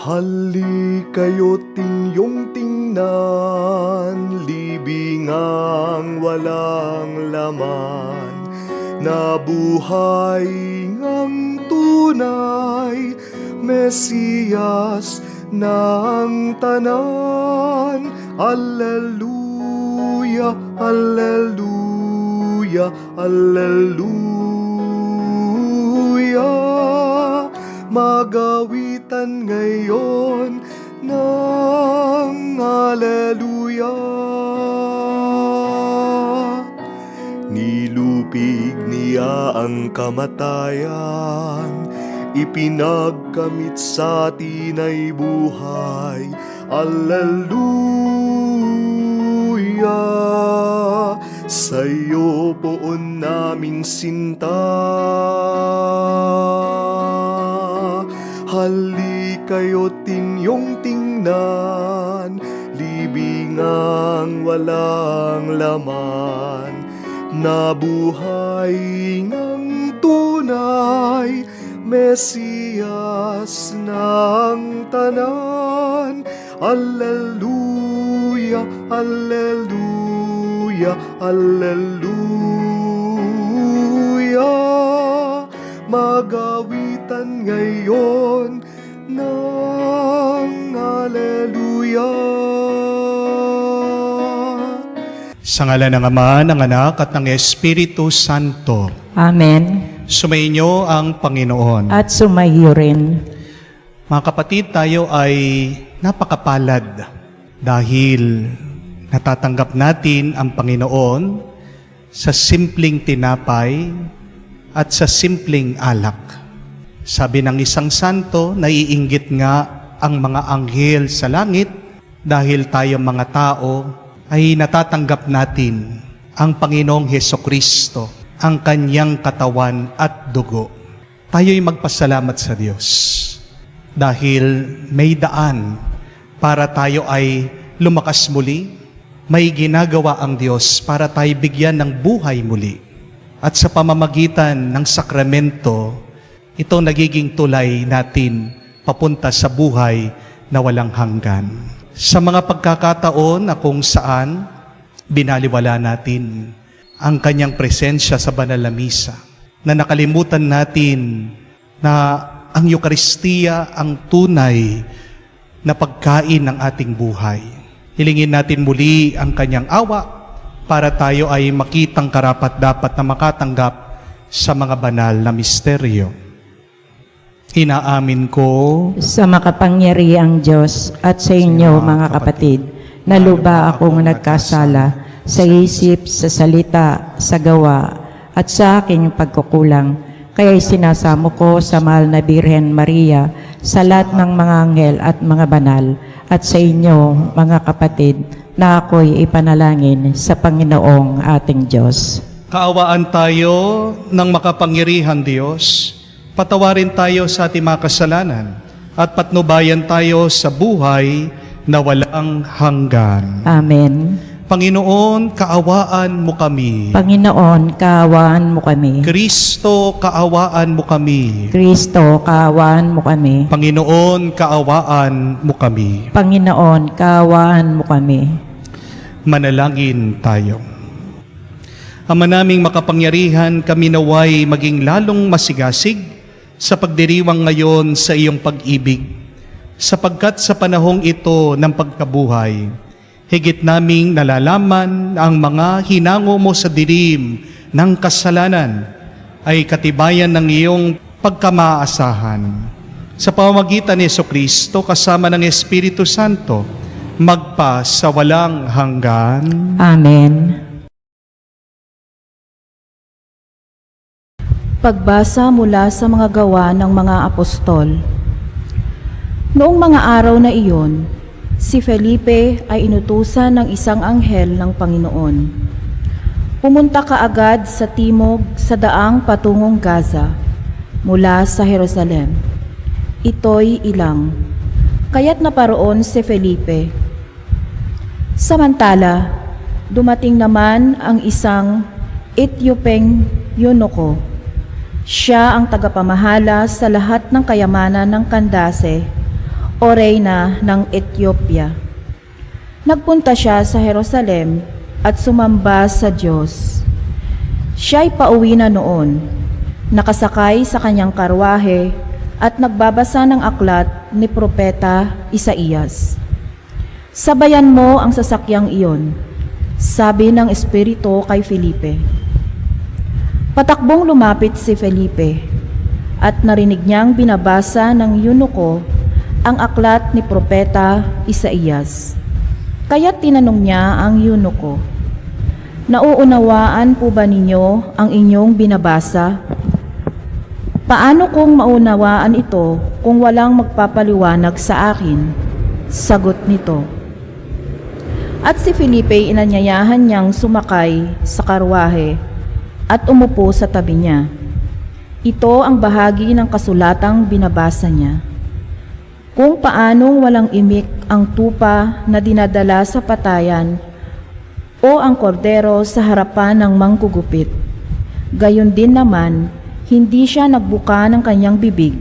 Hali kayo't inyong tingnan, libingang walang laman, na buhay ngang tunay, Mesiyas ng tanan. Alleluia, alleluia, alleluia. Magawitan ngayon ng alleluia. Nilupig niya ang kamatayan, ipinagkamit sa atin ay buhay. Alleluia. Sa'yo poon naming sinta. Hali kayo't inyong tingnan, libingang walang laman, na buhay ngang tunay, Mesiyas ng tanan. Alleluia, alleluia, alleluia. Magawitan ngayon ng alleluia. Sa ngalan ng Ama, ng Anak, at ng Espiritu Santo. Amen. Sumainyo ang Panginoon. At sumaiyo rin. Mga kapatid, tayo ay napakapalad dahil natatanggap natin ang Panginoon sa simpleng tinapay at sa simpleng alak. Sabi ng isang santo, naiinggit nga ang mga anghel sa langit dahil tayo mga tao ay natatanggap natin ang Panginoong Hesukristo, ang kanyang katawan at dugo. Tayo'y magpasalamat sa Diyos dahil may daan para tayo ay lumakas muli. May ginagawa ang Diyos para tayo bigyan ng buhay muli. At sa pamamagitan ng sakramento, ito nagiging tulay natin papunta sa buhay na walang hanggan. Sa mga pagkakataon na kung saan binaliwala natin ang kanyang presensya sa banal na misa, na nakalimutan natin na ang Eukaristiya ang tunay na pagkain ng ating buhay. Hilingin natin muli ang kanyang awa para tayo ay makitang karapat-dapat na makatanggap sa mga banal na misteryo. Inaamin ko Sa makapangyarihang Diyos at sa inyo mga kapatid, na luba akong nagkasala sa isip, sa salita, sa gawa, at sa aking pagkukulang. Kaya'y sinasamo ko sa mahal na Birhen Maria, sa lahat ng mga anghel at mga banal, at sa inyo mga kapatid, na ako'y ipanalangin sa Panginoong ating Diyos. kaawaan tayo ng makapangyarihang Diyos. Patawarin tayo sa ating mga kasalanan at patnubayan tayo sa buhay na walang hanggan. Amen. Panginoon, kaawaan mo kami. Panginoon, kaawaan mo kami. Kristo, kaawaan mo kami. Kristo, kaawaan mo kami. Panginoon, kaawaan mo kami. Panginoon, kaawaan mo kami. Manalangin tayo. Ama naming makapangyarihan, kami naway maging lalong masigasig sa pagdiriwang ngayon sa iyong pag-ibig, sapagkat sa panahong ito ng pagkabuhay, higit naming nalalaman na ang mga hinango mo sa dilim ng kasalanan ay katibayan ng iyong pagkamaasahan. Sa pamamagitan ni Jesucristo kasama ng Espiritu Santo, magpa sa walang hanggan. Amen. Pagbasa mula sa mga gawa ng mga apostol. Noong mga araw na iyon, si Felipe ay inutusan ng isang anghel ng Panginoon. Pumunta kaagad sa timog sa daang patungong Gaza mula sa Jerusalem. Ito'y ilang, kaya't naparoon si Felipe. Samantala, dumating naman ang isang Etiopeng Yunoko. Siya ang tagapamahala sa lahat ng kayamanan ng Kandase o reyna ng Ethiopia. Nagpunta siya sa Jerusalem at sumamba sa Diyos. Siya'y pauwi na noon, nakasakay sa kanyang karwahe at nagbabasa ng aklat ni Propeta Isaías. Sabayan mo ang sasakyang iyon, sabi ng Espiritu kay Felipe. Patakbong lumapit si Felipe at narinig niyang binabasa ng eunuko ang aklat ni Propeta Isaías. Kaya't tinanong niya ang eunuko, "Nauunawaan po ba ninyo ang inyong binabasa? Paano kung maunawaan ito kung walang magpapaliwanag sa akin?" Sagot nito. At si Felipe inanyayahan niyang sumakay sa karwahe at umupo sa tabi niya. Ito ang bahagi ng kasulatang binabasa niya. Kung paanong walang imik ang tupa na dinadala sa patayan o ang kordero sa harapan ng manggugupit. Gayon din naman, hindi siya nagbuka ng kanyang bibig.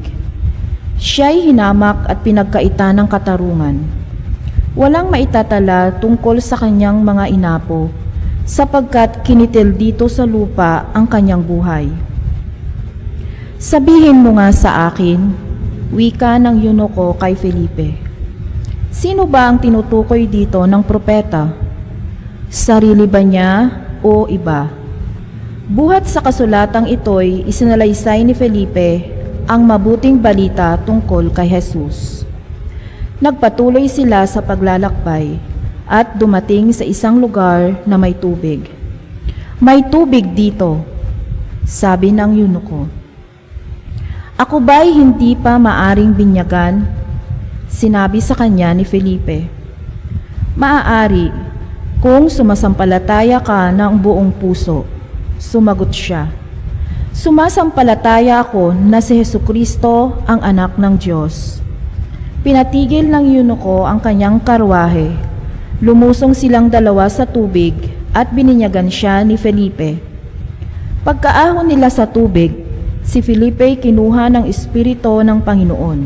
Siya'y hinamak at pinagkaita ng katarungan. Walang maitatala tungkol sa kanyang mga inapo, sapagkat kinitil dito sa lupa ang kanyang buhay. Sabihin mo nga sa akin, wika ng eunuko kay Felipe. Sino ba ang tinutukoy dito ng propeta? Sarili ba niya o iba? Buhat sa kasulatang ito'y isinalaysay ni Felipe ang mabuting balita tungkol kay Jesus. Nagpatuloy sila sa paglalakbay at dumating sa isang lugar na may tubig. May tubig dito, sabi ng eunuko. Ako ba'y hindi pa maaring binyagan? Sinabi sa kanya ni Felipe. Maaari, kung sumasampalataya ka ng buong puso. Sumagot siya. Sumasampalataya ako na si Hesukristo ang anak ng Diyos. Pinatigil ng eunuko ang kanyang karwahe. Lumusong silang dalawa sa tubig at bininyagan siya ni Felipe. Pagkaahon nila sa tubig, si Felipe kinuha ng Espiritu ng Panginoon.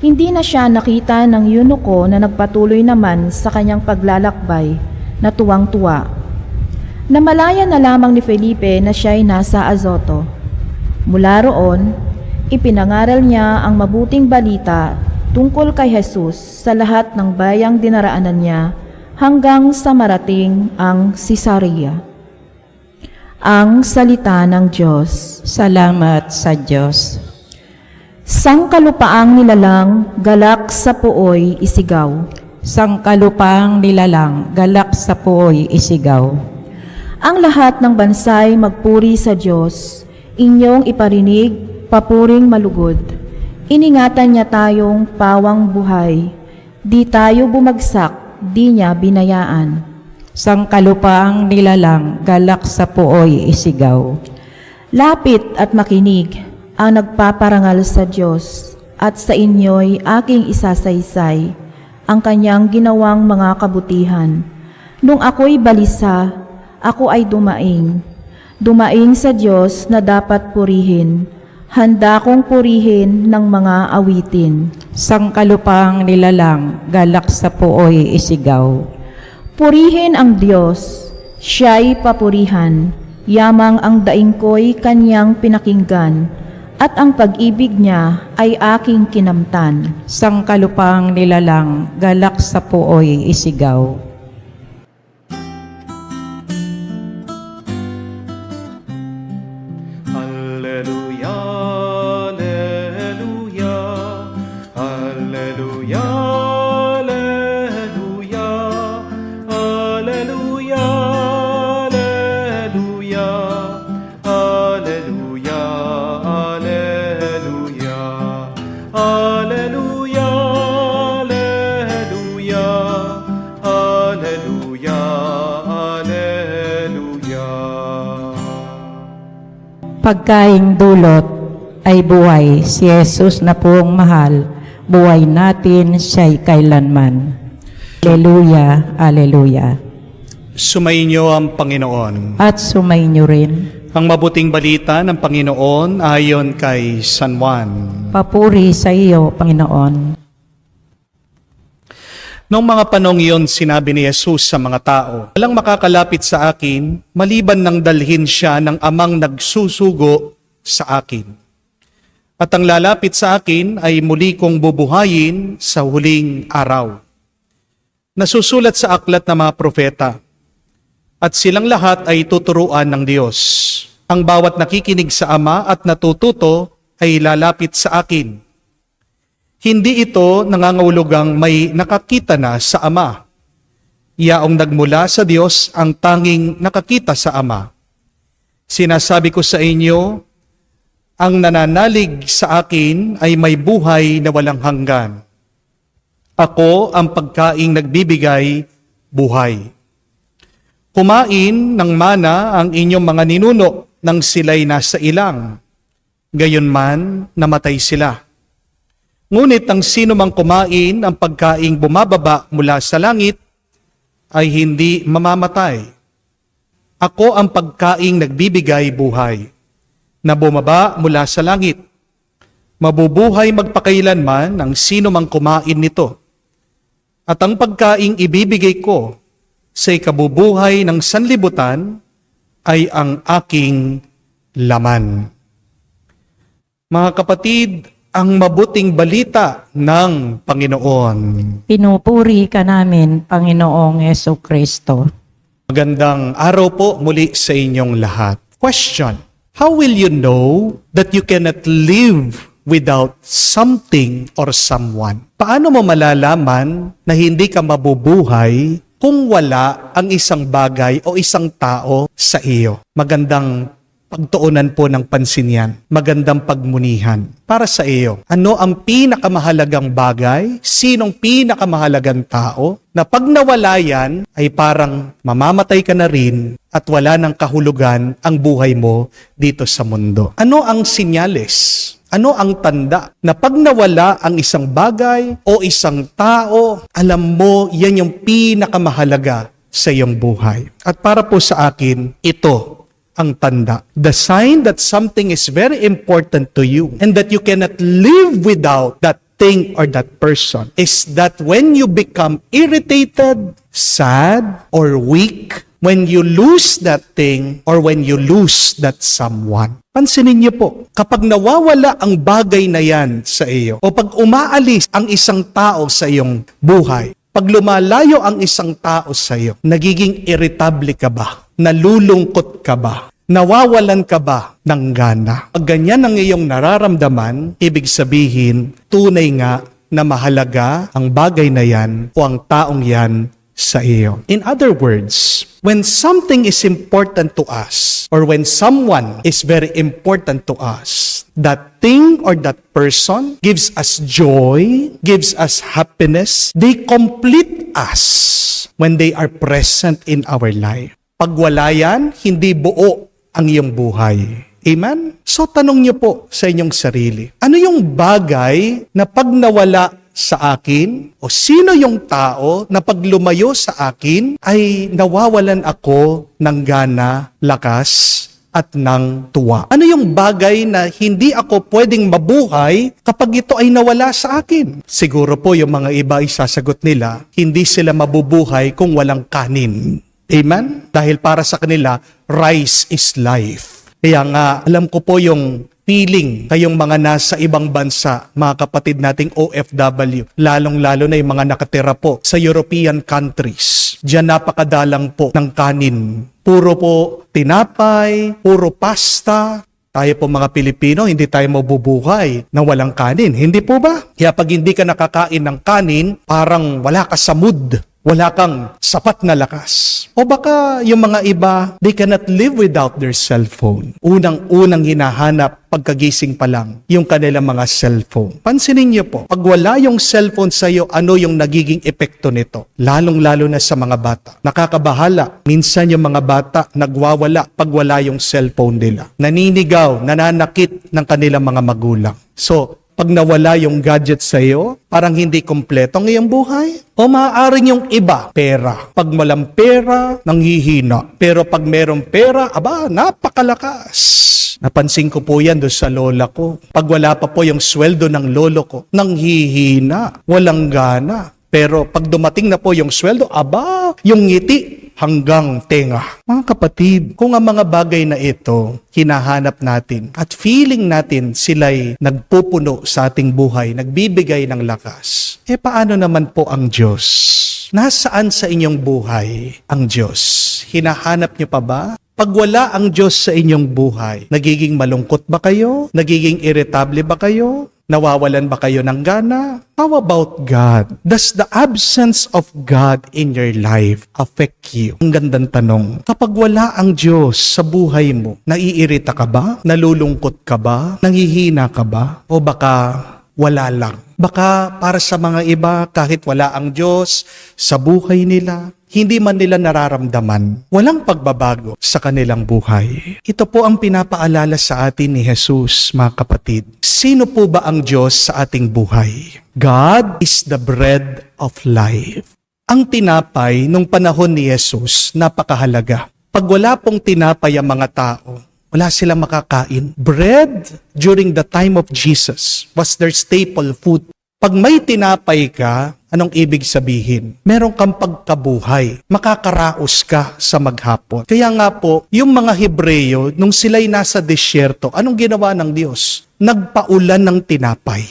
Hindi na siya nakita ng eunuko na nagpatuloy naman sa kanyang paglalakbay na tuwang-tuwa. Namalaya na lamang ni Felipe na siya'y nasa Azoto. Mula roon, ipinangaral niya ang mabuting balita tungkol kay Jesus sa lahat ng bayang dinaraanan niya hanggang sa marating ang Cesarea. Ang salita ng Diyos. Salamat sa Diyos. Sangkalupaang nilalang, galak sa puoy, isigaw. Sangkalupang nilalang, galak sa puoy, isigaw. Ang lahat ng bansay magpuri sa Diyos, inyong iparinig, papuring malugod. Iningatan niya tayong pawang buhay, di tayo bumagsak, di niya binayaan. Sangkalupang nilalang, galak sa puoy, isigaw. Lapit at makinig ang nagpaparangal sa Diyos, at sa inyo'y aking isasaysay ang kanyang ginawang mga kabutihan. Nung ako'y balisa, ako ay dumaing. Dumaing sa Diyos na dapat purihin. Handa kong purihin ng mga awitin. Sangkalupang nilalang, galak sa puoy, isigaw. Purihin ang Diyos, siya'y papurihan, yamang ang daing ko'y kanyang pinakinggan, at ang pag-ibig niya ay aking kinamtan. Sangkalupang nilalang, galak sa puoy, isigaw. Alleluia, alleluia, alleluia, alleluia, alleluia, alleluia, alleluia, alleluia, alleluia, alleluia, alleluia, alleluia. Pagkaing dulot ay buhay, si Jesus na pong mahal, buhay natin siya'y kailanman. Alleluia, alleluia. Sumainyo ang Panginoon. At sumainyo rin. Ang mabuting balita ng Panginoon ayon kay San Juan. Papuri sa iyo, Panginoon. Noong mga panong iyon, sinabi ni Jesus sa mga tao, walang makakalapit sa akin, maliban nang dalhin siya ng amang nagsusugo sa akin. At ang lalapit sa akin ay muli kong bubuhayin sa huling araw. Nasusulat sa aklat ng mga propeta, at silang lahat ay tuturuan ng Diyos. Ang bawat nakikinig sa Ama at natututo ay lalapit sa akin. Hindi ito nangangahulugang may nakakita na sa Ama. Yaong nagmula sa Diyos ang tanging nakakita sa Ama. Sinasabi ko sa inyo, ang nananalig sa akin ay may buhay na walang hanggan. Ako ang pagkaing nagbibigay buhay. Kumain ng mana ang inyong mga ninuno nang sila'y nasa ilang. Gayunman, namatay sila. Ngunit ang sino mang kumain ang pagkaing bumababa mula sa langit ay hindi mamamatay. Ako ang pagkaing nagbibigay buhay, na bumaba mula sa langit. Mabubuhay magpakailanman ang sino mang kumain nito. At ang pagkaing ibibigay ko sa ikabubuhay ng sanlibutan ay ang aking laman. Mga kapatid, ang mabuting balita ng Panginoon. Pinupuri ka namin, Panginoong Jesucristo. Magandang araw po muli sa inyong lahat. Question: how will you know that you cannot live without something or someone? Paano mo malalaman na hindi ka mabubuhay kung wala ang isang bagay o isang tao sa iyo? Magandang pagtuunan po ng pansin yan. Magandang pagmunihan para sa iyo. Ano ang pinakamahalagang bagay? Sinong pinakamahalagang tao? Na pag nawala yan, ay parang mamamatay ka na rin at wala ng kahulugan ang buhay mo dito sa mundo. Ano ang sinyales? Ano ang tanda na pag nawala ang isang bagay o isang tao, alam mo yan yung pinakamahalaga sa iyong buhay? At para po sa akin, ito ang tanda. The sign that something is very important to you and that you cannot live without that thing or that person is that when you become irritated, sad, or weak, when you lose that thing or when you lose that someone. Pansinin niyo po, kapag nawawala ang bagay na yan sa iyo o pag umaalis ang isang tao sa iyong buhay, pag lumalayo ang isang tao sa iyo, nagiging irritable ka ba? Nalulungkot ka ba? Nawawalan ka ba ng gana? Pag ganyan ang iyong nararamdaman, ibig sabihin, tunay nga na mahalaga ang bagay na yan o ang taong yan sa iyo. In other words, when something is important to us or when someone is very important to us, that thing or that person gives us joy, gives us happiness, they complete us when they are present in our life. Pag wala yan, hindi buo ang iyong buhay. Amen? So tanong niyo po sa inyong sarili, ano yung bagay na pag nawala sa akin o sino yung tao na pag lumayo sa akin ay nawawalan ako ng gana, lakas, at ng tuwa? Ano yung bagay na hindi ako pwedeng mabuhay kapag ito ay nawala sa akin? Siguro po yung mga iba ay sasagot nila, hindi sila mabubuhay kung walang kanin. Amen? Dahil para sa kanila, rice is life. Kaya nga, alam ko po yung feeling kayong mga nasa ibang bansa, mga kapatid nating OFW, lalong-lalo na yung mga nakatira po sa European countries. Diyan napakadalang po ng kanin. Puro po tinapay, puro pasta. Tayo po mga Pilipino, hindi tayo mabubuhay na walang kanin. Hindi po ba? Kaya pag hindi ka nakakain ng kanin, parang wala ka sa mood. Wala kang sapat na lakas. O baka yung mga iba, they cannot live without their cellphone. Unang-unang hinahanap pagkagising pa lang, yung kanilang mga cellphone. Pansinin niyo po, pag wala yung cellphone sa iyo, ano yung nagiging epekto nito? Lalong-lalo na sa mga bata. Nakakabahala. Minsan yung mga bata nagwawala pag wala yung cellphone nila. Naninigaw, nananakit ng kanilang mga magulang. So, pag nawala yung gadget sa iyo, parang hindi kompleto ang iyong buhay. O maaaring yung iba, pera. Pag walang pera, nanghihina. Pero pag merong pera, aba, napakalakas. Napansin ko po yan doon sa lola ko. Pag wala pa po yung sweldo ng lolo ko, nanghihina, walang gana. Pero pag dumating na po yung sweldo, aba, yung ngiti hanggang tenga. Mga kapatid, kung ang mga bagay na ito, hinahanap natin at feeling natin sila'y nagpupuno sa ating buhay, nagbibigay ng lakas, paano naman po ang Diyos? Nasaan sa inyong buhay ang Diyos? Hinahanap niyo pa ba? Pag wala ang Diyos sa inyong buhay, nagiging malungkot ba kayo? Nagiging irritable ba kayo? Nawawalan ba kayo ng gana? How about God? Does the absence of God in your life affect you? Ang gandang tanong. Kapag wala ang Diyos sa buhay mo, naiirita ka ba? Nalulungkot ka ba? Nanghihina ka ba? O baka wala lang? Baka para sa mga iba, kahit wala ang Diyos sa buhay nila, hindi man nila nararamdaman, walang pagbabago sa kanilang buhay. Ito po ang pinapaalala sa atin ni Jesus, mga kapatid. Sino po ba ang Diyos sa ating buhay? God is the bread of life. Ang tinapay nung panahon ni Jesus, napakahalaga. Pag wala pong tinapay ang mga tao, wala silang makakain. Bread during the time of Jesus was their staple food. Pag may tinapay ka, anong ibig sabihin? Meron kang pagkabuhay. Makakaraos ka sa maghapon. Kaya nga po, yung mga Hebreyo, nung sila'y nasa disyerto, anong ginawa ng Diyos? Nagpaulan ng tinapay.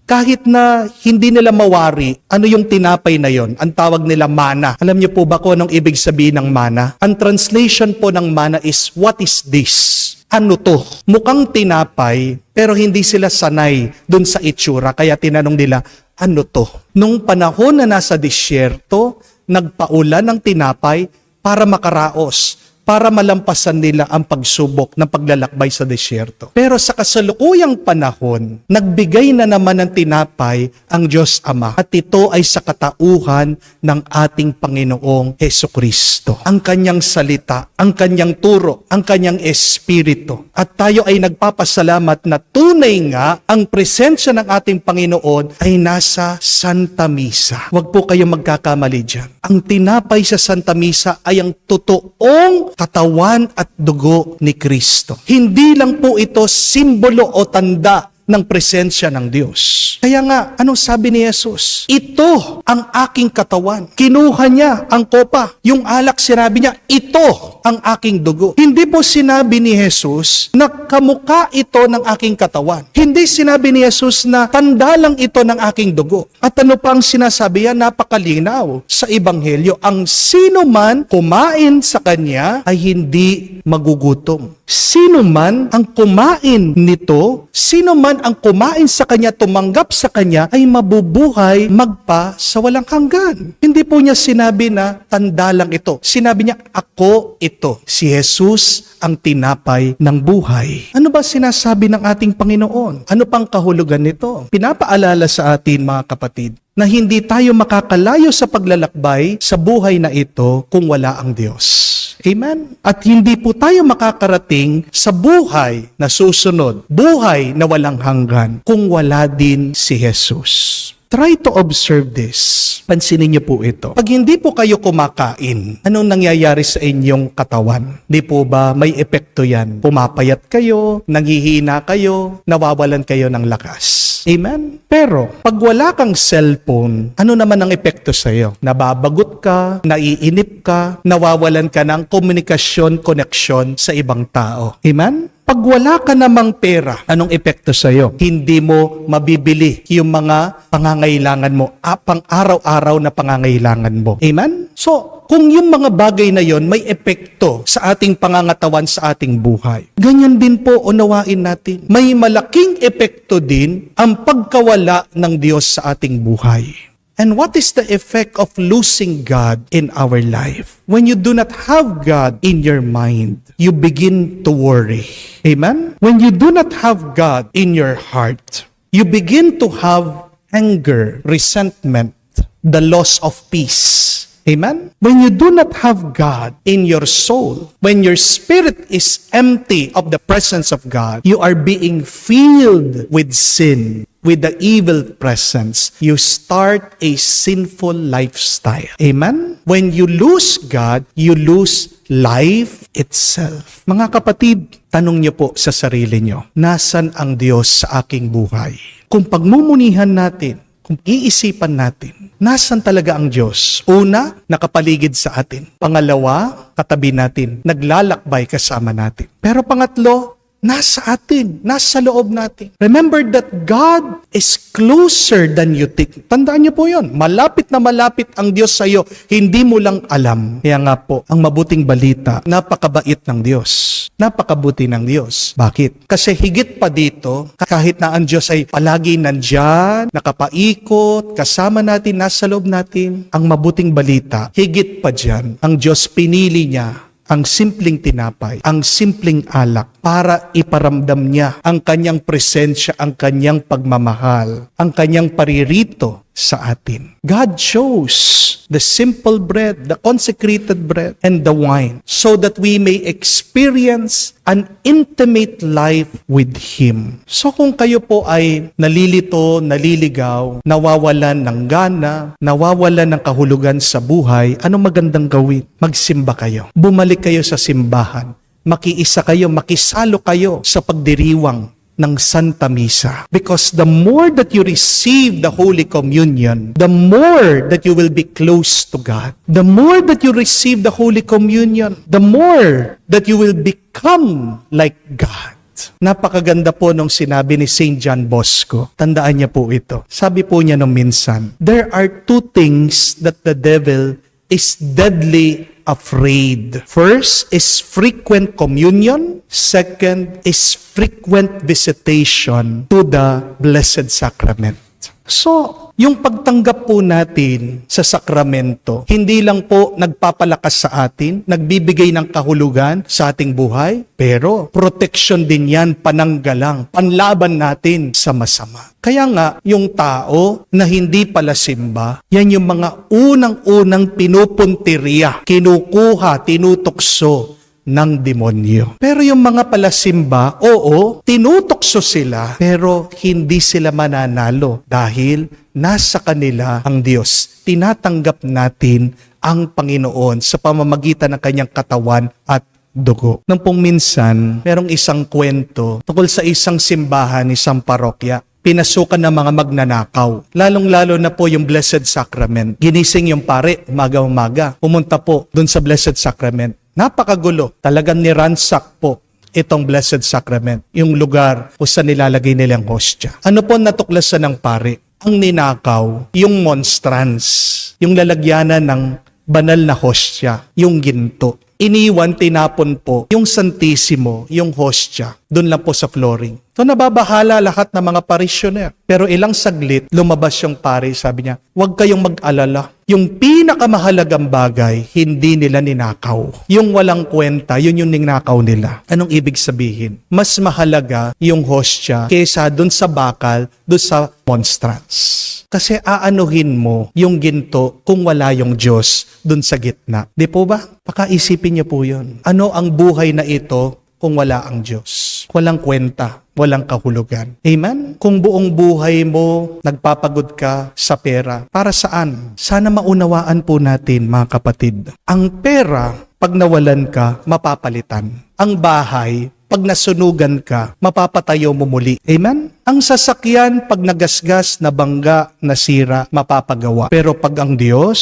Kahit na hindi nila mawari, ano yung tinapay na yon? Ang tawag nila mana. Alam niyo po ba kung anong ibig sabihin ng mana? Ang translation po ng mana is, what is this? Ano to? Mukhang tinapay, pero hindi sila sanay dun sa itsura. Kaya tinanong nila, ano to? Nung panahon na nasa disyerto, nagpaulan ng tinapay para makaraos, para malampasan nila ang pagsubok ng paglalakbay sa disyerto. Pero sa kasalukuyang panahon, nagbigay na naman ng tinapay ang Diyos Ama. At ito ay sa katauhan ng ating Panginoong Hesukristo. Ang kanyang salita, ang kanyang turo, ang kanyang espiritu. At tayo ay nagpapasalamat na tunay nga ang presensya ng ating Panginoon ay nasa Santa Misa. Huwag po kayong magkakamali dyan. Ang tinapay sa Santa Misa ay ang totoong katawan at dugo ni Kristo. Hindi lang po ito simbolo o tanda ng presensya ng Diyos. Kaya nga, anong sabi ni Jesus? Ito ang aking katawan. Kinuha niya ang kopa. Yung alak, sinabi niya, ito ang aking dugo. Hindi po sinabi ni Jesus na kamukha ito ng aking katawan. Hindi sinabi ni Jesus na tanda lang ito ng aking dugo. At ano pang sinasabi yan? Napakalinaw sa Ebanghelyo. Ang sino man kumain sa kanya ay hindi magugutom. Sino man ang kumain nito, sino man ang kumain sa kanya, tumanggap sa kanya, ay mabubuhay magpa sa walang hanggan. Hindi po niya sinabi na tanda lang ito. Sinabi niya, ako ito. Si Jesus ang tinapay ng buhay. Ano ba sinasabi ng ating Panginoon? Ano pang kahulugan nito? Pinapaalala sa atin, mga kapatid, na hindi tayo makakalayo sa paglalakbay sa buhay na ito kung wala ang Diyos. Amen? At hindi po tayo makakarating sa buhay na susunod, buhay na walang hanggan, kung wala din si Jesus. Try to observe this. Pansinin niyo po ito. Pag hindi po kayo kumakain, anong nangyayari sa inyong katawan? Di po ba may epekto yan? Pumapayat kayo, nanghihina kayo, nawawalan kayo ng lakas. Amen? Pero, pag wala kang cellphone, ano naman ang epekto sa iyo? Nababagot ka, naiinip ka, nawawalan ka ng komunikasyon, koneksyon sa ibang tao. Amen? Pag wala ka namang pera, anong epekto sa iyo? Hindi mo mabibili yung mga pangangailangan mo, pang-araw-araw na pangangailangan mo. Amen? So, kung yung mga bagay na yon may epekto sa ating pangangatawan, sa ating buhay, ganyan din po unawain natin. May malaking epekto din ang pagkawala ng Diyos sa ating buhay. And what is the effect of losing God in our life? When you do not have God in your mind, you begin to worry. Amen? When you do not have God in your heart, you begin to have anger, resentment, the loss of peace. Amen? When you do not have God in your soul, when your spirit is empty of the presence of God, you are being filled with sin, with the evil presence. You start a sinful lifestyle. Amen? When you lose God, you lose life itself. Mga kapatid, tanong niyo po sa sarili niyo, nasan ang Diyos sa aking buhay? Kung pagmumunihan natin, kung iisipan natin, nasan talaga ang Diyos? Una, nakapaligid sa atin. Pangalawa, katabi natin, naglalakbay kasama natin. Pero pangatlo, nasa atin, nasa loob natin. Remember that God is closer than you think. Tandaan niyo po yun. Malapit na malapit ang Diyos sa iyo. Hindi mo lang alam. Kaya nga po, ang mabuting balita, napakabait ng Diyos. Napakabuti ng Diyos. Bakit? Kasi higit pa dito, kahit na ang Diyos ay palagi nandyan, nakapaikot, kasama natin, nasa loob natin, ang mabuting balita, higit pa dyan, ang Diyos pinili niya ang simpleng tinapay, ang simpleng alak para iparamdam niya ang kanyang presensya, ang kanyang pagmamahal, ang kanyang paririto sa atin. God chose the simple bread, the consecrated bread, and the wine so that we may experience an intimate life with Him. So kung kayo po ay nalilito, naliligaw, nawawalan ng gana, nawawalan ng kahulugan sa buhay, anong magandang gawin? Magsimba kayo. Bumalik kayo sa simbahan. Makiisa kayo, makisalo kayo sa pagdiriwang ng Santa Misa. Because the more that you receive the Holy Communion, the more that you will be close to God. The more that you receive the Holy Communion, the more that you will become like God. Napakaganda po nung sinabi ni St. John Bosco. Tandaan niya po ito. Sabi po niya nung minsan, there are two things that the devil is deadly afraid. First is frequent communion. Second is frequent visitation to the Blessed Sacrament. So, yung pagtanggap po natin sa sakramento, hindi lang po nagpapalakas sa atin, nagbibigay ng kahulugan sa ating buhay, pero protection din yan, pananggalang, panlaban natin sa masama. Kaya nga, yung tao na hindi pala simba, yan yung mga unang-unang pinupuntirya, kinukuha, tinutukso ng demonyo. Pero yung mga palasimba, oo, tinutokso sila, pero hindi sila mananalo dahil nasa kanila ang Diyos. Tinatanggap natin ang Panginoon sa pamamagitan ng kanyang katawan at dugo. Nang pong minsan, merong isang kwento tungkol sa isang simbahan, isang parokya. Pinasukan ng mga magnanakaw. Lalong-lalo na po yung Blessed Sacrament. Ginising yung pare, umaga-umaga. Pumunta po dun sa Blessed Sacrament. Napakagulo. Talagang niransak po itong Blessed Sacrament. Yung lugar kung saan nilalagay nilang hostya. Ano po natuklasan ng pare? Ang ninakaw, yung monstrance. Yung lalagyanan ng banal na hostya. Yung ginto. Iniwan, tinapon po yung Santissimo, yung hostya, doon lang po sa flooring. So nababahala lahat ng mga parishioner. Pero ilang saglit, lumabas yung pare, sabi niya, huwag kayong mag-alala. Yung pinakamahalagang bagay, hindi nila ninakaw. Yung walang kwenta, yun yung ninakaw nila. Anong ibig sabihin? Mas mahalaga yung hostya kaysa doon sa bakal, doon sa monstrance. Kasi aanuhin mo yung ginto kung wala yung Diyos doon sa gitna. Di po ba? Pakaisipin niyo po yun. Ano ang buhay na ito kung wala ang Diyos? Walang kwenta, walang kahulugan. Amen? Kung buong buhay mo, nagpapagod ka sa pera, para saan? Sana maunawaan po natin, mga kapatid. Ang pera, pag nawalan ka, mapapalitan. Ang bahay, pag nasunugan ka, mapapatayo mo muli. Amen? Ang sasakyan, pag nagasgas, nabangga, nasira, mapapagawa. Pero pag ang Diyos,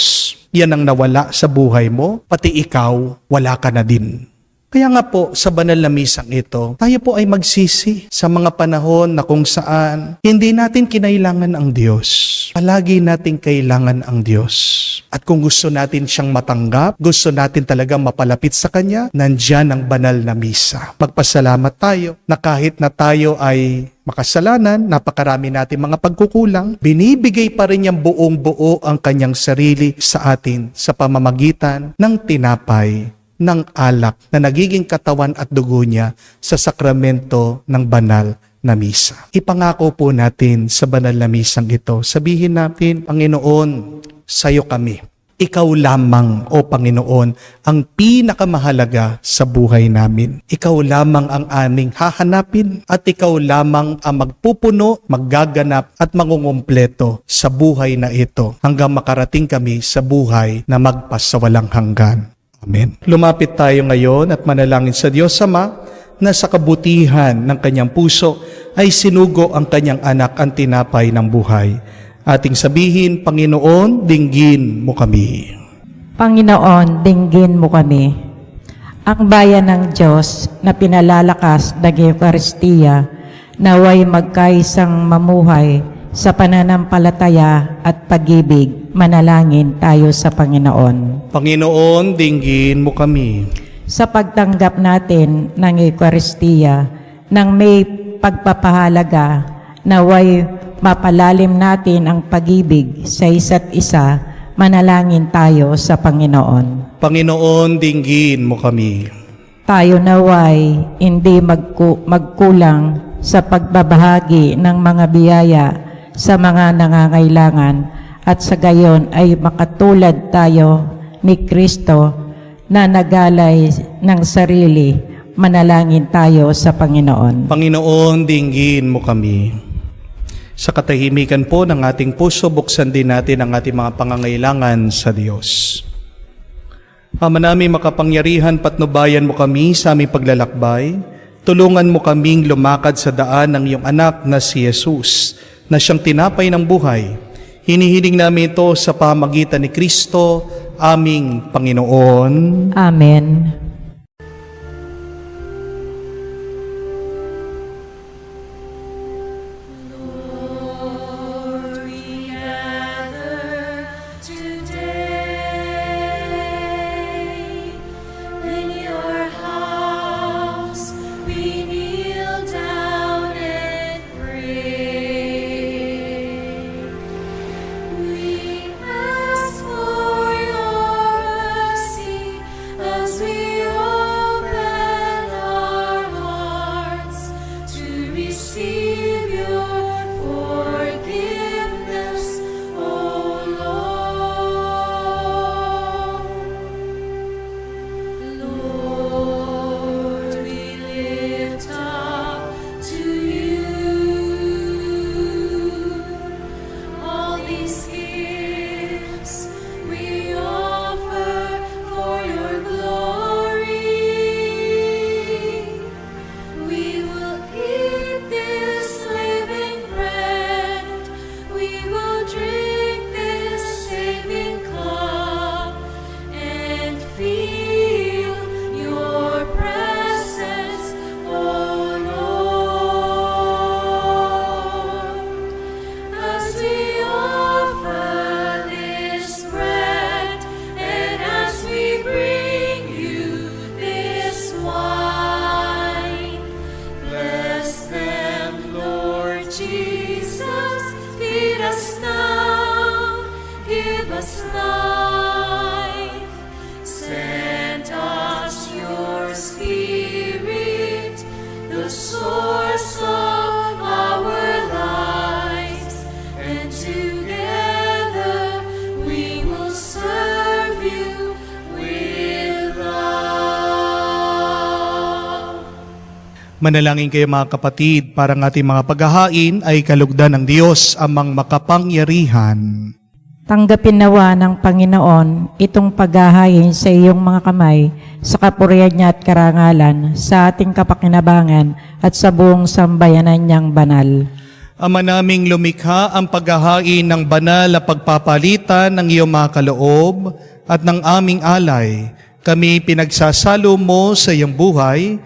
yan ang nawala sa buhay mo, pati ikaw, wala ka na din. Kaya nga po, sa banal na misang ito, tayo po ay magsisi sa mga panahon na kung saan hindi natin kinailangan ang Diyos. Palagi natin kailangan ang Diyos. At kung gusto natin siyang matanggap, gusto natin talagang mapalapit sa Kanya, nandyan ang banal na misa. Magpasalamat tayo na kahit na tayo ay makasalanan, napakarami natin mga pagkukulang, binibigay pa rin niyang buong-buo ang Kanyang sarili sa atin sa pamamagitan ng tinapay, ng alak na nagiging katawan at dugo niya sa sakramento ng banal na misa. Ipangako po natin sa banal na misang ito. Sabihin natin, Panginoon, sa'yo kami. Ikaw lamang, o Panginoon, ang pinakamahalaga sa buhay namin. Ikaw lamang ang aming hahanapin at ikaw lamang ang magpupuno, maggaganap at mangungumpleto sa buhay na ito hanggang makarating kami sa buhay na magpasawalang hanggan. Amen. Lumapit tayo ngayon at manalangin sa Diyos Ama na sa kabutihan ng kanyang puso ay sinugo ang kanyang anak ang tinapay ng buhay. Ating sabihin, Panginoon, dinggin mo kami. Panginoon, dinggin mo kami. Ang bayan ng Diyos na pinalalakas ng Eucharistia, naway magkaisang mamuhay sa pananampalataya at pag-ibig. Manalangin tayo sa Panginoon. Panginoon, dinggin mo kami. Sa pagtanggap natin ng Eucharistia, nang may pagpapahalaga, naway mapalalim natin ang pag-ibig sa isa't isa. Manalangin tayo sa Panginoon. Panginoon, dinggin mo kami. Tayo naway hindi magkulang sa pagbabahagi ng mga biyaya sa mga nangangailangan at sa gayon ay makatulad tayo ni Kristo na nagalay ng sarili. Manalangin tayo sa Panginoon. Panginoon, dinggin mo kami. Sa katahimikan po ng ating puso, buksan din natin ang ating mga pangangailangan sa Diyos. Ama namin makapangyarihan, patnubayan mo kami sa aming paglalakbay. Tulungan mo kaming lumakad sa daan ng iyong anak na si Jesus, na siyang tinapay ng buhay. Hinihiling namin ito sa pamagitan ni Kristo, aming Panginoon. Amen. Manalangin kayo mga kapatid, para ng ating mga paghahain ay kalugdan ng Diyos amang makapangyarihan. Tanggapin nawa ng Panginoon itong paghahain sa iyong mga kamay, sa kapurihan niya at karangalan, sa ating kapakinabangan at sa buong sambayanan niyang banal. Ama naming lumikha, ang paghahain ng banal na pagpapalitan ng iyong mga kaloob at ng aming alay, kami pinagsasalo mo sa iyong buhay,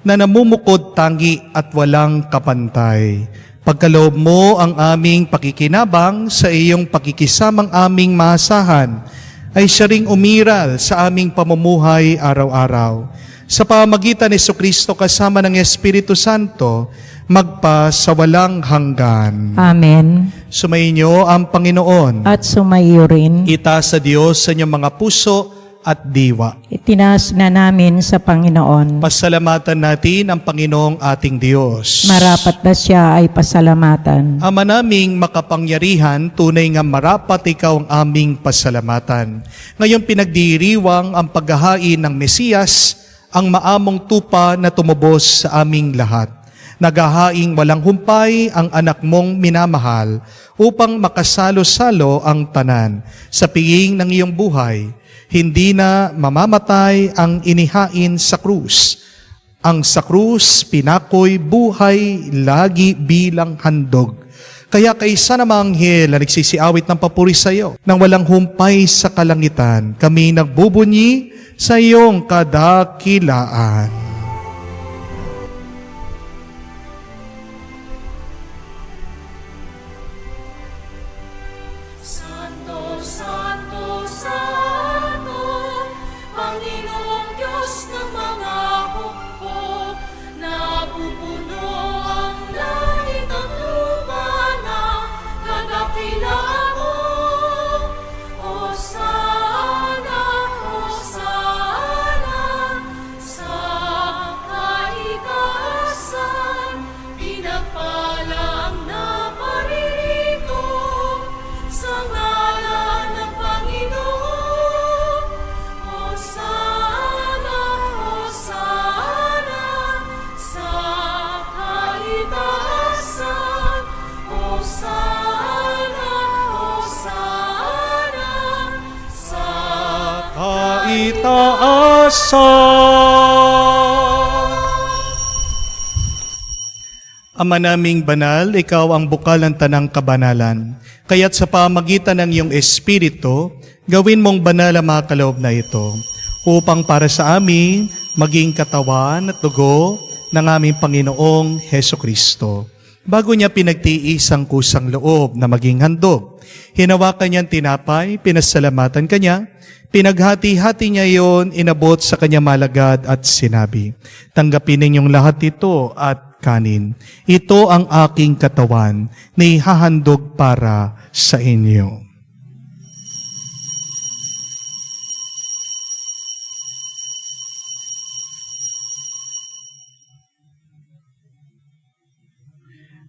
na namumukod tangi at walang kapantay. Pagkaloob mo ang aming pakikinabang sa iyong pakikisamang aming maasahan, ay siya ring umiral sa aming pamumuhay araw-araw. Sa pamamagitan ni Jesucristo kasama ng Espiritu Santo, magpa sa walang hanggan. Amen. Sumainyo ang Panginoon. At sumayo rin. Itaas sa Diyos sa inyong mga puso at diwa. Itinaas na namin sa Panginoon. Pasalamatan natin ang Panginoong ating Diyos. Marapat na siya ay pasalamatan. Ama naming makapangyarihan, tunay nga marapat ikaw ang aming pasalamatan. Ngayon pinagdiriwang ang paghahain ng Mesiyas, ang maamong tupa na tumubos sa aming lahat. Naghahaing walang humpay ang anak mong minamahal upang makasalo-salo ang tanan sa piing ng iyong buhay. Hindi na mamamatay ang inihain sa krus. Ang sa krus pinakoy buhay lagi bilang handog. Kaya kaisa na mga anghel na nagsisiawit ng papuri sa iyo, nang walang humpay sa kalangitan, kami nagbubunyi sa iyong kadakilaan. Santo, Santo, Santo, Panginoong Diyos ng mga hukbo, napupuno ang langit at lupa ng kadakilaan mo. Hosana, Hosana, sa kaitaasan, pinagpala ang naparito sa ngalan ng Panginoon. Hosana, Hosana, sa kaitaasan. Hosana, Hosana, sa Kaitaasan. Ama naming banal, ikaw ang bukal ng tanang kabanalan. Kaya't sa pamagitan ng iyong Espiritu, gawin mong banal ang mga kaloob na ito, upang para sa amin maging katawan at dugo ng aming Panginoong Heso Kristo. Bago niya pinagtiis ang kusang loob na maging handog, hinawakan niya ang tinapay, pinasalamatan kanya, pinaghati-hati niya iyon, inabot sa kanya malagad at sinabi, tanggapin ninyong lahat ito at kanin. Ito ang aking katawan na ihahandog para sa inyo.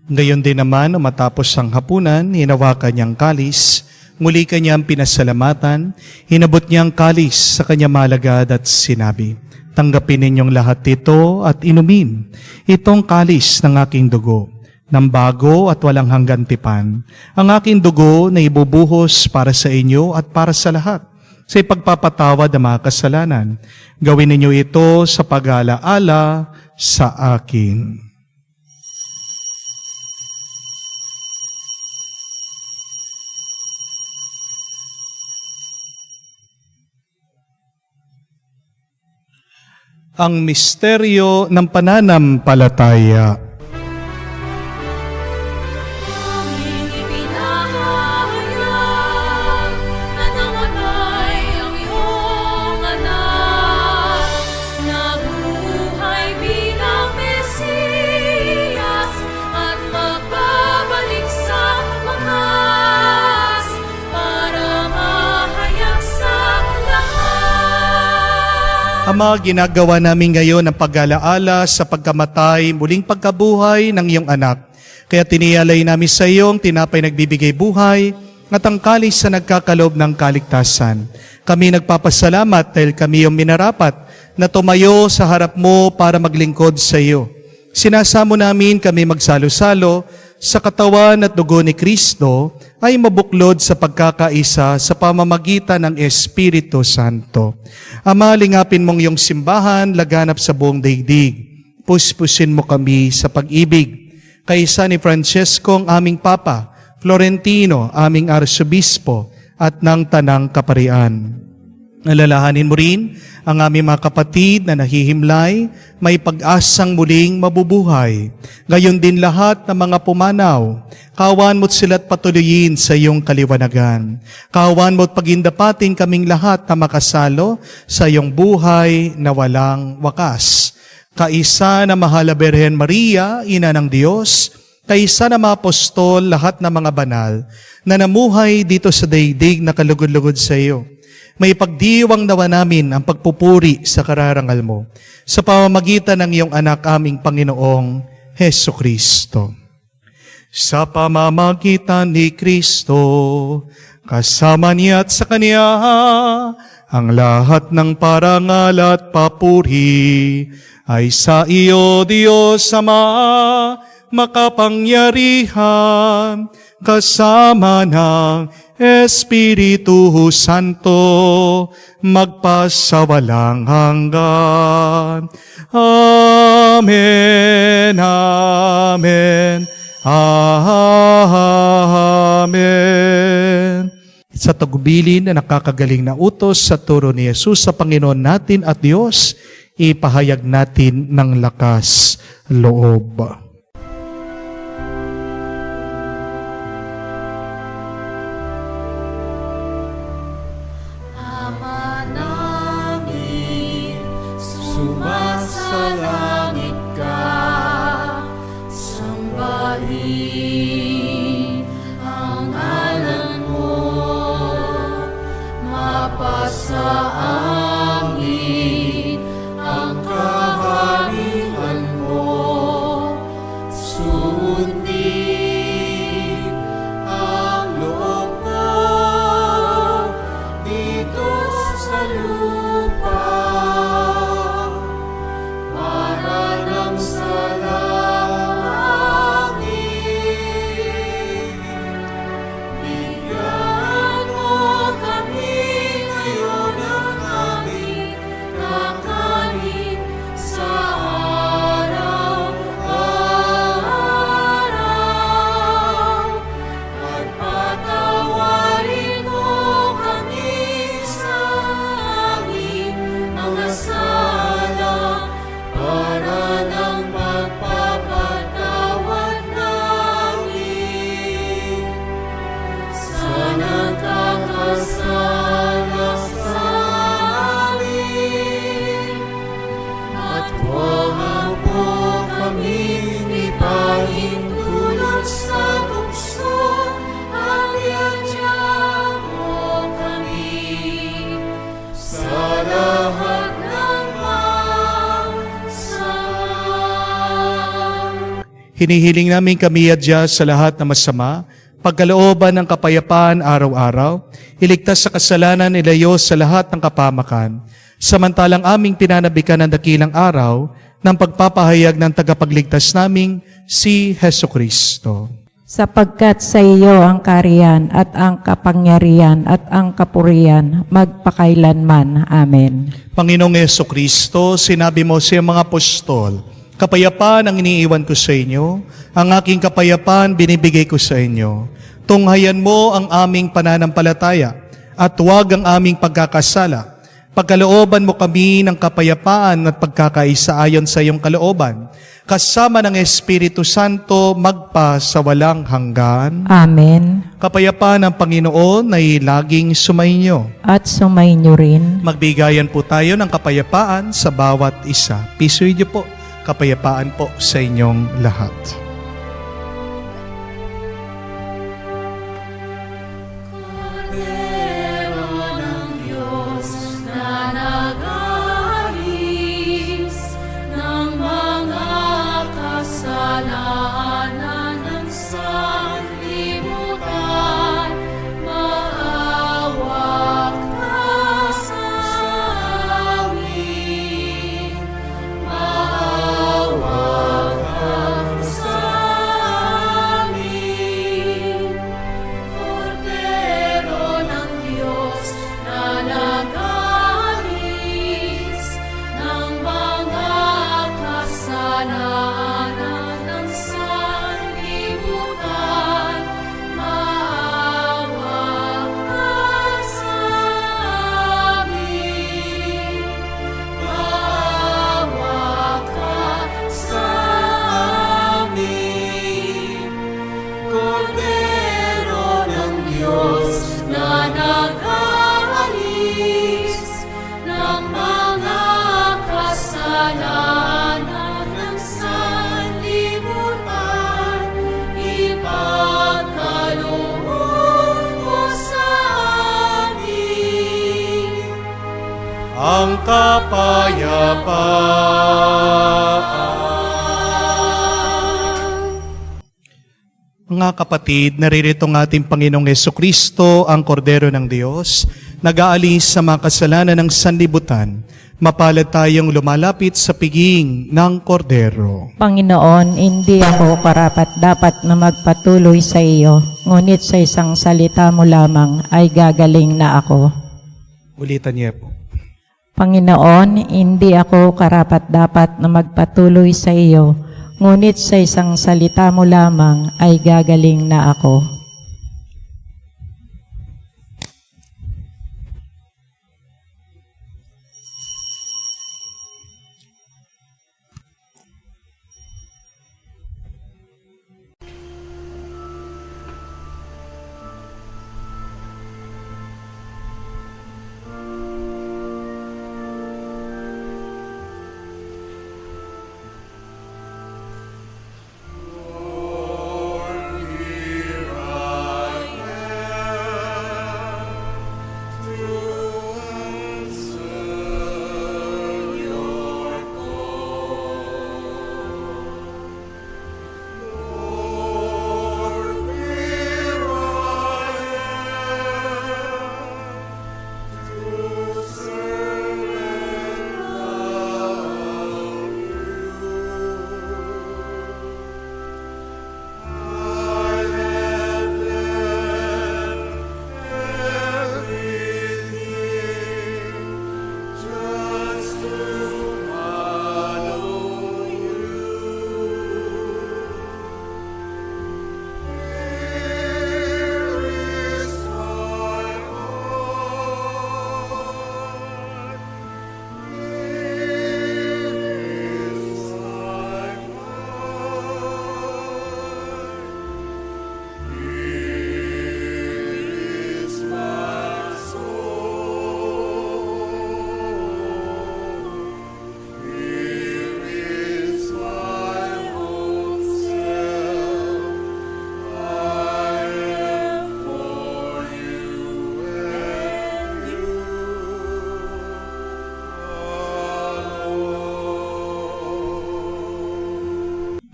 Gayon din naman, matapos ang hapunan, hinawakan niyang kalis, muli kanyang pinasalamatan, hinabot niyang kalis sa kanya malagad at sinabi, tanggapin ninyong lahat ito at inumin. Itong kalis ng aking dugo, ng bago at walang hanggan tipan. Ang aking dugo na ibubuhos para sa inyo at para sa lahat, sa ipagpapatawad ng mga kasalanan. Gawin ninyo ito sa pag-alaala sa akin. Ang misteryo ng pananampalataya. aming ipinahayag na namatay ang iyong anak, nabuhay bilang Mesiyas at magbabalik sa wakas para mahayag sa lahat. Ama, ginagawa namin ngayon ang pag-alaala sa pagkamatay, muling pagkabuhay ng iyong anak. Kaya tiniyalay namin sa iyong tinapay nagbibigay buhay at ang kalis sa nagkakaloob ng kaligtasan. Kami nagpapasalamat dahil kami yung minarapat na tumayo sa harap mo para maglingkod sa iyo. Sinasamo namin kami magsalo-salo sa katawan at dugo ni Kristo ay mabuklod sa pagkakaisa sa pamamagitan ng Espiritu Santo. Ama, lingapin mong iyong simbahan, laganap sa buong daigdig. Puspusin mo kami sa pag-ibig. Kaisa ni Francesco, ang aming Papa, Florentino, aming Arsobispo, at ng Tanang Kaparian. Alalahanin mo rin ang aming mga kapatid na nahihimlay, may pag-asang muling mabubuhay. Gayon din lahat ng mga pumanaw. Kawan mo't sila't patuloyin sa iyong kaliwanagan. Kawan mo't pagindapatin kaming lahat na makasalo sa iyong buhay na walang wakas. Kaisa na mahal na Birhen Maria, Ina ng Diyos, kaisa na mga apostol, lahat ng mga banal, na namuhay dito sa daigdig na kalugod-lugod sa iyo. May pagdiwang nawa namin ang pagpupuri sa kararangal mo sa pamamagitan ng iyong anak aming Panginoong Heso Kristo. Sa pamamagitan ni Kristo, kasama niya at sa Kanya, ang lahat ng parangal at papuri ay sa iyo, Diyos Ama, makapangyarihan, kasama ng Espiritu Santo, magpasawalang hanggan. Amen, Amen, Amen. Sa tagubilin na nakakagaling na utos sa turo ni Jesus sa Panginoon natin at Diyos, ipahayag natin ng lakas loob. Ama namin, sumasalangit ka, sambahin ang ngalan mo, mapasa amin ang kaharian mo, sundin ang loob mo dito sa lupa para nang sa langit. Bigyan mo kami ngayon ng aming kakanin sa araw-araw at patawarin mo kami sa aming mga sala para ng pagpapatawad namin sa nagkakasala sa amin. At huwag mo kami ipahintulot sa bukso at iadya mo kami sa lahat ng masama. Hinihiling namin kami adya sa lahat na masama, pagkalooban ng kapayapaan araw-araw, iligtas sa kasalanan, ilayo sa lahat ng kapamakan, samantalang aming pinanabikan ng dakilang araw ng pagpapahayag ng tagapagligtas naming si Hesu Kristo. Sapagkat sa iyo ang kariyan at ang kapangyarihan at ang kapurihan magpakailanman. Amen. Panginoong Hesu Kristo, sinabi mo sa iyong mga apostol, kapayapaan ang iniiwan ko sa inyo, ang aking kapayapaan binibigay ko sa inyo. Tunghayan mo ang aming pananampalataya at huwag ang aming pagkakasala. Pagkalooban mo kami ng kapayapaan at pagkakaisa ayon sa iyong kalooban, kasama ng Espiritu Santo magpa sa walang hanggan. Amen. Kapayapaan ng Panginoon ay laging sumainyo. At sumainyo rin. Magbigayan po tayo ng kapayapaan sa bawat isa. Pisuin niyo po, kapayapaan po sa inyong lahat. Kordero ng Diyos na nag-aalis ng mga kasalanan ng sanlibutan, maawa ka sa amin. Maawa ka sa amin. Kordero ng Diyos na nag-aalis ng mga kasalanan ng sanlibutan, maawa ka sa amin. Maawa ka sa amin. Kordero ng Diyos na nag-aalis ng mga kasalanan ng sanlibutan, ipagkaloob mo sa amin Ang kapayapaan. Mga kapatid, naririto ng ating Panginoong Jesucristo, ang Kordero ng Diyos, nag-aalis sa mga kasalanan ng sanlibutan. Mapalad tayong lumalapit sa piging ng Kordero. Panginoon, hindi ako karapat-dapat na magpatuloy sa iyo, ngunit sa isang salita mo lamang ay gagaling na ako. Ulitan niya po. Panginoon, hindi ako karapat-dapat na magpatuloy sa iyo, ngunit sa isang salita mo lamang ay gagaling na ako.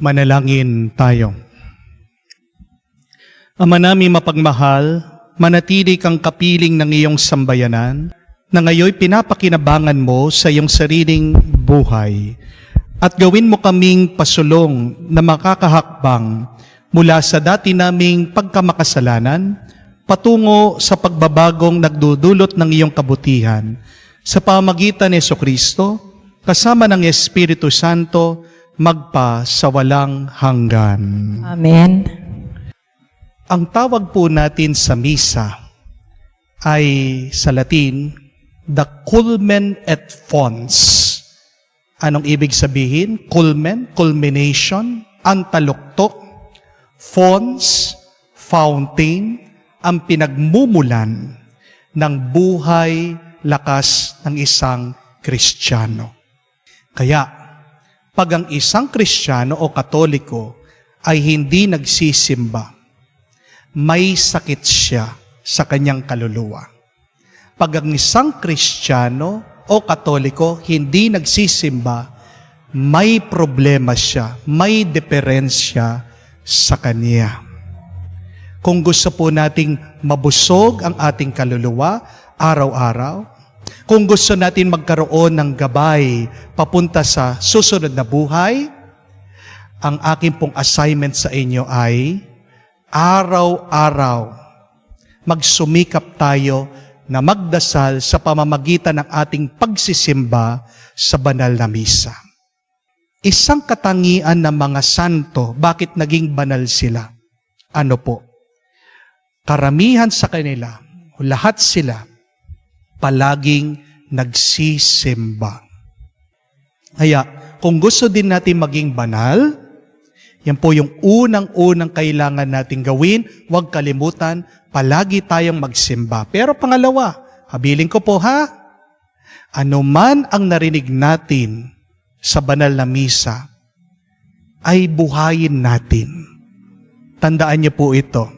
Manalangin tayo. Ama namin mapagmahal, manatili kang kapiling ng iyong sambayanan, na ngayoy pinapakinabangan mo sa iyong sariling buhay, at gawin mo kaming pasulong na makakahakbang mula sa dati naming pagkamakasalanan, patungo sa pagbabagong nagdudulot ng iyong kabutihan, sa pamagitan ni Jesucristo, kasama ng Espiritu Santo, magpa sa walang hanggan. Amen. Ang tawag po natin sa misa ay sa Latin, the culmen et fons. Anong ibig sabihin? Culmen, culmination, ang taluktok, fons, fountain, ang pinagmumulan ng buhay, lakas ng isang Kristiyano. Kaya, pag ang isang Kristiyano o Katoliko ay hindi nagsisimba, may sakit siya sa kanyang kaluluwa. Pag ang isang Kristiyano o Katoliko hindi nagsisimba, may problema siya, may diferensya sa kanya. Kung gusto po nating mabusog ang ating kaluluwa araw-araw, kung gusto natin magkaroon ng gabay papunta sa susunod na buhay, ang aking pong assignment sa inyo ay araw-araw magsumikap tayo na magdasal sa pamamagitan ng ating pagsisimba sa banal na misa. Isang katangian ng mga santo, bakit naging banal sila? Ano po? Karamihan sa kanila, lahat sila, palaging nagsisimba. Kaya, kung gusto din natin maging banal, yan po yung unang-unang kailangan natin gawin. Huwag kalimutan, palagi tayong magsimba. Pero pangalawa, habiling ko po ha, ano man ang narinig natin sa banal na misa, ay buhayin natin. Tandaan niyo po ito,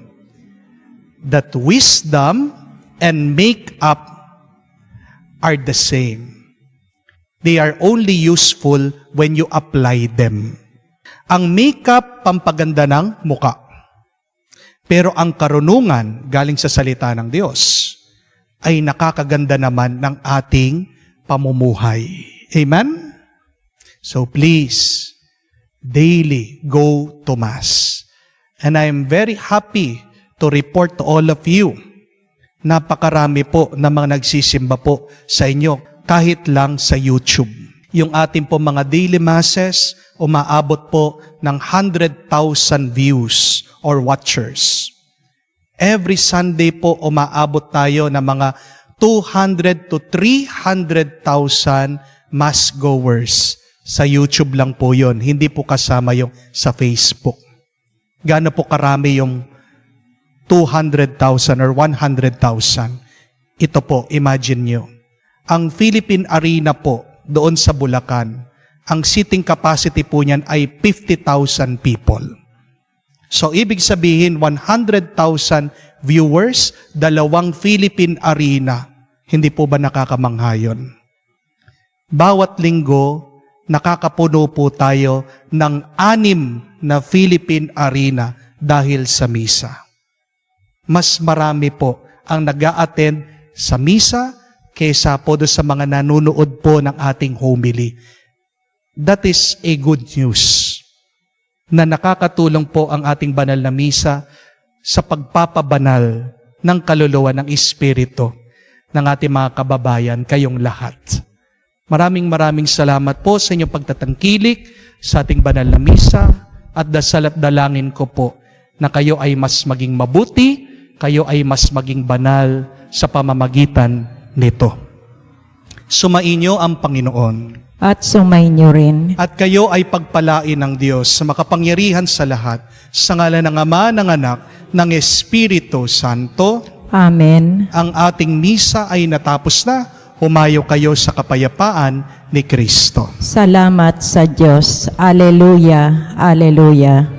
that wisdom and make-up are the same. They are only useful when you apply them. Ang makeup, pampaganda ng muka. Pero ang karunungan, galing sa salita ng Diyos, ay nakakaganda naman ng ating pamumuhay. Amen? So please, daily go to Mass. And I am very happy to report to all of you, napakarami po na mga nagsisimba po sa inyo, kahit lang sa YouTube. Yung ating po mga daily masses umaabot po ng 100,000 views or watchers. Every Sunday po umaabot tayo ng mga 200 to 300,000 mass goers. Sa YouTube lang po yon, hindi po kasama yung sa Facebook. Gaano po karami yung 200,000 or 100,000? Ito po, imagine nyo. Ang Philippine Arena po, doon sa Bulacan, ang seating capacity po niyan ay 50,000 people. So, ibig sabihin, 100,000 viewers, 2 Philippine Arena. Hindi po ba nakakamangha yun? Bawat linggo, nakakapuno po tayo ng 6 na Philippine Arena dahil sa misa. Mas marami po ang nag-a-attend sa misa kaysa po doon sa mga nanonood po ng ating homily. That is a good news na nakakatulong po ang ating banal na misa sa pagpapabanal ng kaluluwa ng Espiritu ng ating mga kababayan, kayong lahat. Maraming salamat po sa inyong pagtatangkilik sa ating banal na misa at dasal at dalangin ko po na kayo ay mas maging mabuti, kayo ay mas maging banal sa pamamagitan nito. Sumainyo ang Panginoon. At sumainyo rin. At kayo ay pagpalain ng Diyos sa makapangyarihan sa lahat, sa ngalan ng Ama, ng Anak, ng Espiritu Santo. Amen. Ang ating misa ay natapos na. Humayo kayo sa kapayapaan ni Kristo. Salamat sa Diyos. Alleluia. Alleluia.